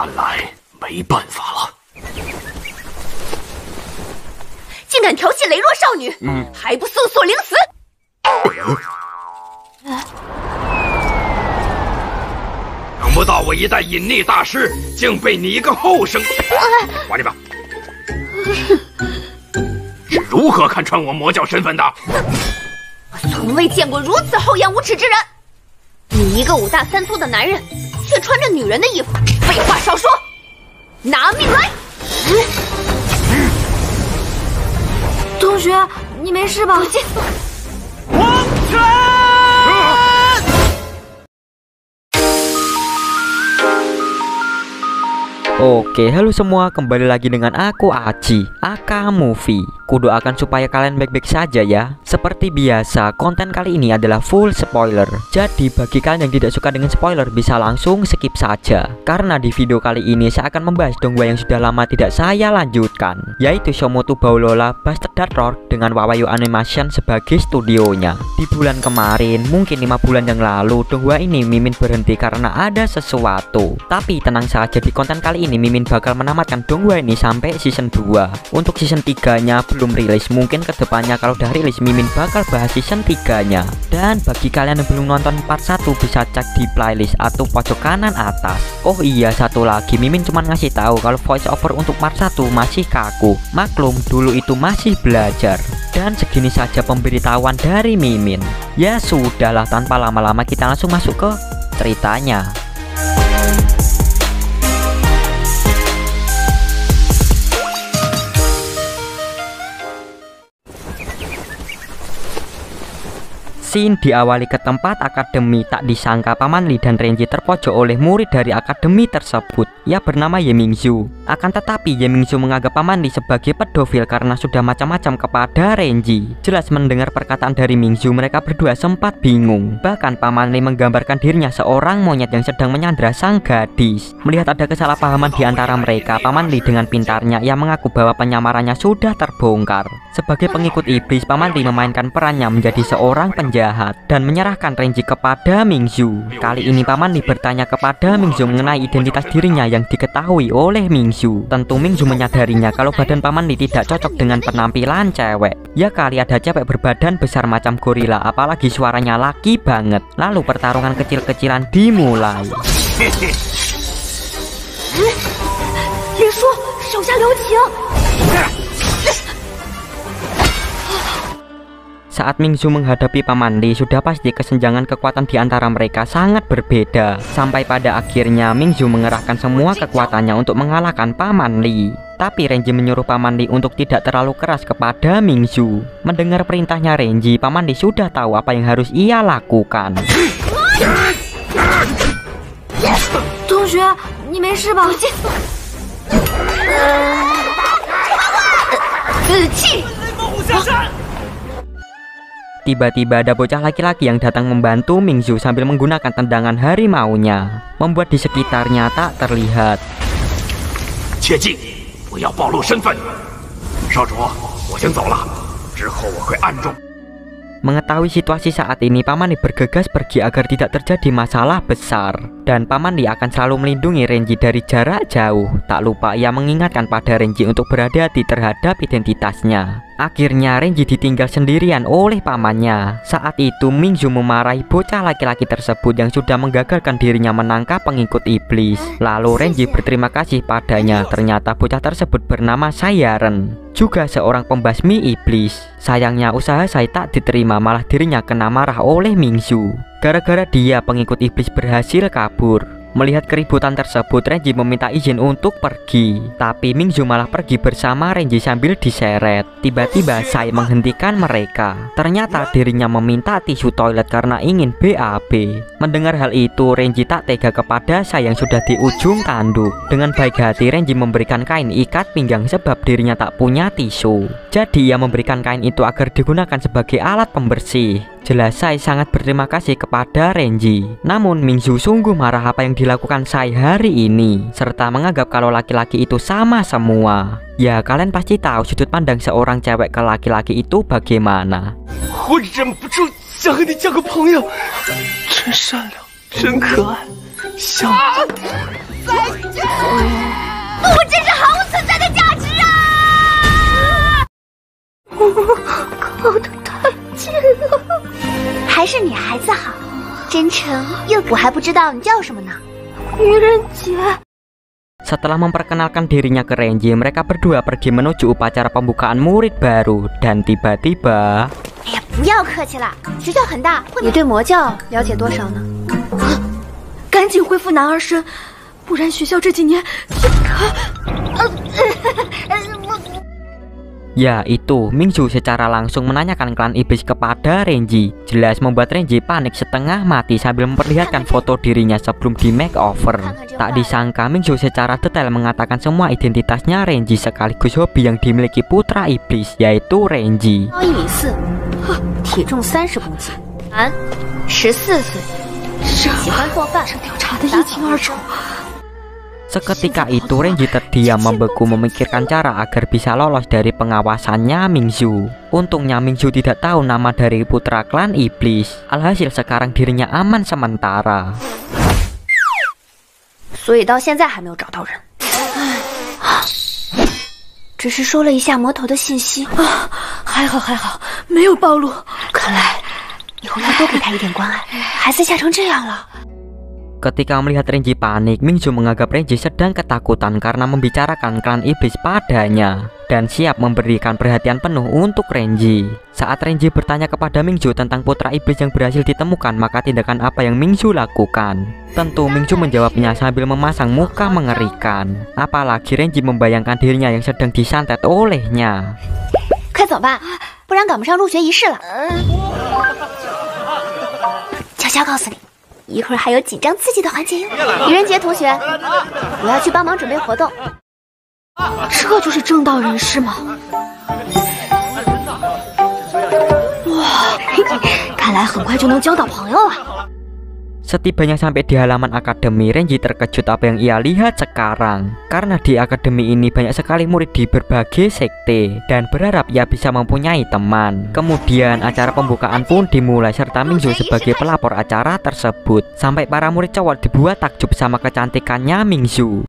看来没办法了。竟敢调戏羸弱少女，还不速速领死！想不到我一代隐匿大师，竟被你一个后生玩你吧！是如何看穿我魔教身份的？我从未见过如此厚颜无耻之人！你一个5大3粗的男人，却穿着女人的衣服，废话少说，拿命来！同学，你没事吧？王权！Oke, halo semua, kembali lagi dengan aku Aji, aka Movie. Kudoakan supaya kalian baik-baik saja ya. Seperti biasa, konten kali ini adalah full spoiler. Jadi bagi kalian yang tidak suka dengan spoiler bisa langsung skip saja. Karena di video kali ini saya akan membahas donghua yang sudah lama tidak saya lanjutkan, yaitu Shomoto Baulola Bastard Dark Lord dengan Wawayu Animation sebagai studionya. Di bulan kemarin, mungkin 5 bulan yang lalu, donghua ini Mimin berhenti karena ada sesuatu. Tapi tenang saja, di konten kali ini Mimin bakal menamatkan donghua ini sampai season 2. Untuk season 3-nya belum rilis, mungkin kedepannya kalau udah rilis Mimin bakal bahas season 3-nya. Dan bagi kalian yang belum nonton part 1 bisa cek di playlist atau pojok kanan atas. Oh iya, satu lagi, Mimin cuma ngasih tahu kalau voice over untuk part 1 masih kaku. Maklum, dulu itu masih belajar. Dan segini saja pemberitahuan dari Mimin. Ya sudahlah, tanpa lama-lama kita langsung masuk ke ceritanya. Scene diawali ke tempat akademi. Tak disangka Paman Lee dan Renji terpojok oleh murid dari akademi tersebut. Ia bernama Ye Mingzhu. Akan tetapi Ye Mingzhu menganggap Paman Lee sebagai pedofil karena sudah macam-macam kepada Renji. Jelas mendengar perkataan dari Mingzhu, mereka berdua sempat bingung. Bahkan Paman Lee menggambarkan dirinya seorang monyet yang sedang menyandra sang gadis. Melihat ada kesalahpahaman di antara mereka, Paman Lee dengan pintarnya ia mengaku bahwa penyamarannya sudah terbongkar. Sebagai pengikut iblis, Paman Lee memainkan perannya menjadi seorang penjahat dan menyerahkan Renji kepada Mingzhu. Kali ini Paman Lee bertanya kepada Mingzhu mengenai identitas dirinya yang diketahui oleh Mingzhu. Tentu Mingzhu menyadarinya kalau badan Paman Lee tidak cocok dengan penampilan cewek. Ya kali ada cewek berbadan besar macam gorila, apalagi suaranya laki banget. Lalu pertarungan kecil-kecilan dimulai. 林叔，手下留情！ Saat Mingzhu menghadapi Paman Lee, sudah pasti kesenjangan kekuatan di antara mereka sangat berbeda. Sampai pada akhirnya Mingzhu mengerahkan semua kekuatannya untuk mengalahkan Paman Lee. Tapi Renji menyuruh Paman Lee untuk tidak terlalu keras kepada Mingzhu. Mendengar perintahnya Renji, Paman Lee sudah tahu apa yang harus ia lakukan. 同学，你没事吧？死气！ Tiba-tiba ada bocah laki-laki yang datang membantu Mingzhu sambil menggunakan tendangan harimaunya, membuat di sekitarnya tak terlihat. 切记，不要暴露身份。少主，我先走了，之后我会暗中。 Mengetahui situasi saat ini, Paman Lee bergegas pergi agar tidak terjadi masalah besar. Dan Paman Lee akan selalu melindungi Renji dari jarak jauh. Tak lupa ia mengingatkan pada Renji untuk berhati-hati terhadap identitasnya. Akhirnya Renji ditinggal sendirian oleh pamannya. Saat itu Mingzhu memarahi bocah laki-laki tersebut yang sudah menggagalkan dirinya menangkap pengikut iblis. Lalu Renji berterima kasih padanya. Ternyata bocah tersebut bernama Sayaren, juga seorang pembasmi iblis. Sayangnya usaha saya tak diterima, malah dirinya kena marah oleh Mingzhu. Gara-gara dia pengikut iblis berhasil kabur. Melihat keributan tersebut, Renji meminta izin untuk pergi. Tapi Mingzhu malah pergi bersama Renji sambil diseret. Tiba-tiba Sai menghentikan mereka. Ternyata dirinya meminta tisu toilet karena ingin BAB. Mendengar hal itu, Renji tak tega kepada Sai yang sudah di ujung tanduk. Dengan baik hati, Renji memberikan kain ikat pinggang sebab dirinya tak punya tisu. Jadi ia memberikan kain itu agar digunakan sebagai alat pembersih. Jelas Sai sangat berterima kasih kepada Renji. Namun Mingzhu sungguh marah apa yang dilakukan Sai hari ini, serta menganggap kalau laki-laki itu sama semua. Ya kalian pasti tahu sudut pandang seorang cewek ke laki-laki itu bagaimana. 我忍不住想和你交个朋友，真善良，真可爱，像。再见。靠得太近了。还是女孩子好，真诚又……我还不知道你叫什么呢。愚人节。Setelah memperkenalkan dirinya ke Renji, mereka berdua pergi menuju upacara pembukaan murid baru. Dan tiba-tiba... 哎呀，不要客气了，学校很大，你对魔教了解多少呢？赶紧恢复男儿身，不然学校这几年就Ya itu, Mingzu secara langsung menanyakan klan iblis kepada Renji. Jelas membuat Renji panik setengah mati sambil memperlihatkan foto dirinya sebelum di makeover. Tak disangka Mingzu secara detail mengatakan semua identitasnya Renji sekaligus hobi yang dimiliki putra iblis, yaitu Renji. 1米4，体重30公斤，男，14岁，喜欢做饭，这调查的一清二楚。 Seketika itu Renji terdiam membeku memikirkan cara agar bisa lolos dari pengawasannya Mingzu. Untungnya Mingzu tidak tahu nama dari putra klan iblis. Alhasil sekarang dirinya aman sementara. 所以到现在还没有找到人，只是说了一下魔头的信息。还好，没有暴露。看来以后要多给他一点关爱。孩子吓成这样了。 Ketika melihat Renji panik, Mingzu menganggap Renji sedang ketakutan karena membicarakan klan iblis padanya dan siap memberikan perhatian penuh untuk Renji. Saat Renji bertanya kepada Mingzu tentang putra iblis yang berhasil ditemukan, maka tindakan apa yang Mingzu lakukan? Tentu Mingzu menjawabnya sambil memasang muka mengerikan. Apalagi Renji membayangkan dirinya yang sedang disantet olehnya. 快走吧，不然赶不上入学仪式了。悄悄告诉你。 一会儿还有紧张刺激的环节哟！愚人节同学，我要去帮忙准备活动。这就是正道人士吗？哇，看来很快就能交到朋友了。 Setibanya sampai di halaman akademi, Renji terkejut apa yang ia lihat sekarang. Karena di akademi ini banyak sekali murid di berbagai sekte dan berharap ia bisa mempunyai teman. Kemudian acara pembukaan pun dimulai serta Mingzu sebagai pelapor acara tersebut. Sampai para murid cowok dibuat takjub sama kecantikannya Mingzu.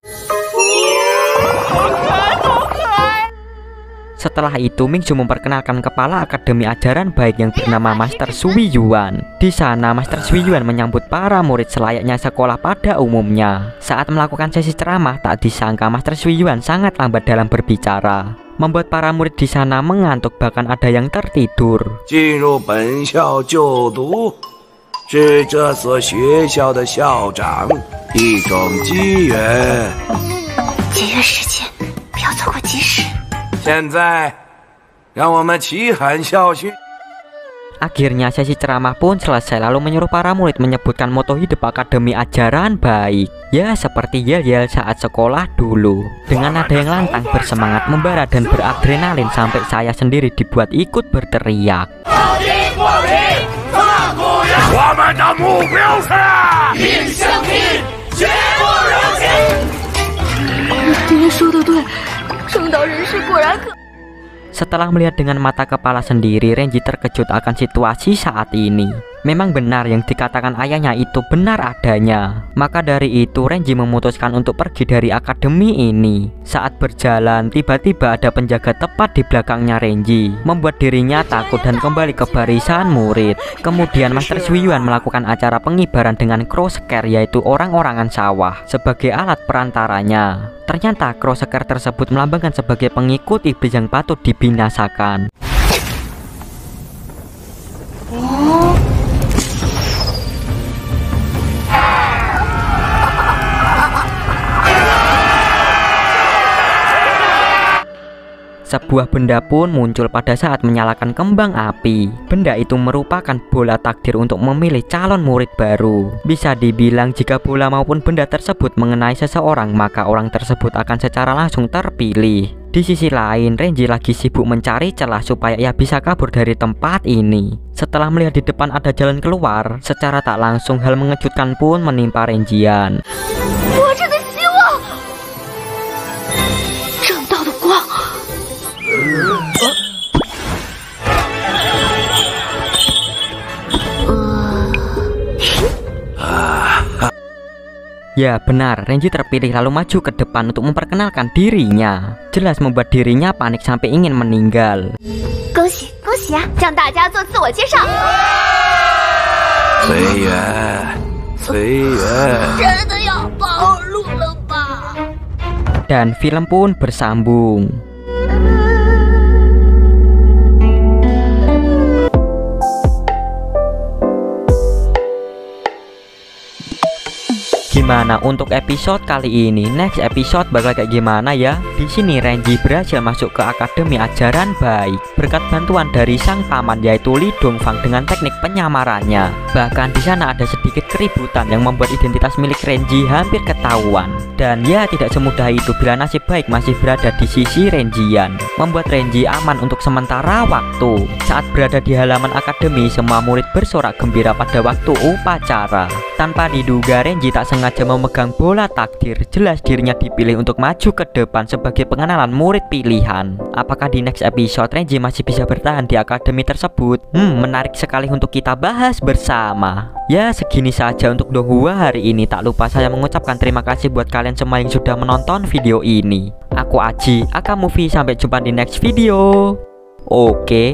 Setelah itu Mingzu memperkenalkan kepala akademi ajaran baik yang bernama Master Sui Yuan. Di sana Master Sui Yuan menyambut para murid selayaknya sekolah pada umumnya. Saat melakukan sesi ceramah, tak disangka Master Sui Yuan sangat lambat dalam berbicara, membuat para murid di sana mengantuk bahkan ada yang tertidur. 进入本校就读，是这所学校的校长，一种机缘。节约时间，不要错过及时。 现在，让我们齐喊校训。 Akhirnya sesi ceramah pun selesai, lalu menyuruh para murid menyebutkan moto hidup akademi ajaran baik. Ya seperti yel-yel saat sekolah dulu. Dengan nada yang lantang, bersemangat, membara dan beradrenalin sampai saya sendiri dibuat ikut berteriak. 我们的目标是命相拼，绝不容情。爹爹说的对。 正道人士果然可。 Setelah melihat dengan mata kepala sendiri, Renji terkejut akan situasi saat ini. Memang benar yang dikatakan ayahnya itu benar adanya. Maka dari itu Renji memutuskan untuk pergi dari akademi ini. Saat berjalan, tiba-tiba ada penjaga tepat di belakangnya Renji, membuat dirinya takut dan kembali ke barisan murid. Kemudian Master Sui Yuan melakukan acara pengibaran dengan crosscare, yaitu orang-orangan sawah, sebagai alat perantaranya. Ternyata crosscare tersebut melambangkan sebagai pengikut iblis yang patut dibinasakan. Sebuah benda pun muncul pada saat menyalakan kembang api. Benda itu merupakan bola takdir untuk memilih calon murid baru. Bisa dibilang jika bola maupun benda tersebut mengenai seseorang, maka orang tersebut akan secara langsung terpilih. Di sisi lain, Renji lagi sibuk mencari celah supaya ia bisa kabur dari tempat ini. Setelah melihat di depan ada jalan keluar, secara tak langsung hal mengejutkan pun menimpa Renjian. 我这个希望，正道的光。Ya benar, Renji terpilih lalu maju ke depan untuk memperkenalkan dirinya. Jelas membuat dirinya panik sampai ingin meninggal. 恭喜恭喜啊！向大家做自我介绍。随缘，随缘。真的要暴露了吧？ Dan film pun bersambung. Gimana untuk episode kali ini? Next episode bakal kayak gimana ya? Di sini Renji berhasil masuk ke Akademi Ajaran Baik berkat bantuan dari sang paman yaitu Li Dongfang dengan teknik penyamarannya. Bahkan di sana ada sedikit keributan yang membuat identitas milik Renji hampir ketahuan. Dan ya tidak semudah itu bila nasib baik masih berada di sisi Renjian, membuat Renji aman untuk sementara waktu. Saat berada di halaman akademi, semua murid bersorak gembira pada waktu upacara. Tanpa diduga Renji tak sengaja memegang bola takdir. Jelas dirinya dipilih untuk maju ke depan sebagai pengenalan murid pilihan. Apakah di next episode Renji masih bisa bertahan di akademi tersebut? Menarik sekali untuk kita bahas bersama. Ya segini saja untuk Donghua hari ini. Tak lupa saya mengucapkan terima kasih buat kalian semua yang sudah menonton video ini. Aku Aji, Aka Movie, sampai jumpa di next video. Oke.